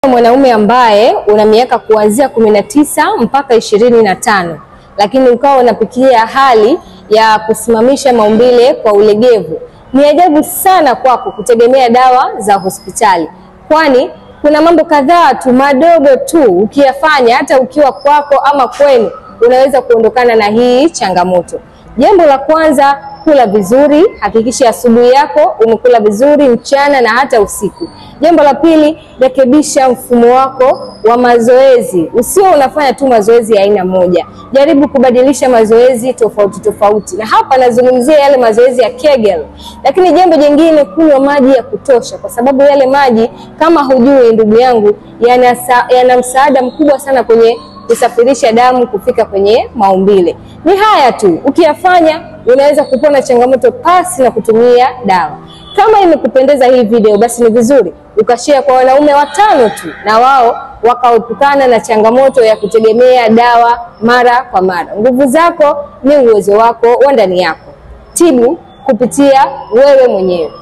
Mwanaume ambaye una miaka kuanzia 19 mpaka 25, lakini ukawa unapitia hali ya kusimamisha maumbile kwa ulegevu, ni ajabu sana kwako kutegemea dawa za hospitali, kwani kuna mambo kadhaa tu madogo tu ukiyafanya hata ukiwa kwako ama kwenu unaweza kuondokana na hii changamoto. Jambo la kwanza, kula vizuri. Hakikisha asubuhi yako umekula vizuri, mchana na hata usiku. Jambo la pili, rekebisha mfumo wako wa mazoezi. Usio unafanya tu mazoezi ya aina moja. Jaribu kubadilisha mazoezi tofauti tofauti. Na hapa nazungumzia yale mazoezi ya Kegel. Lakini jambo jingine, kunywa maji ya kutosha, kwa sababu yale maji, kama hujui ndugu yangu, yana msaada mkubwa sana kwenye kusafirisha damu kufika kwenye maumbile. Ni haya tu ukiyafanya unaweza kupona changamoto pasi na kutumia dawa. Kama imekupendeza hii video, basi ni vizuri ukashare kwa wanaume 5 tu, na wao wakaepukana na changamoto ya kutegemea dawa mara kwa mara. Nguvu zako ni uwezo wako wa ndani yako. Tibu kupitia wewe mwenyewe.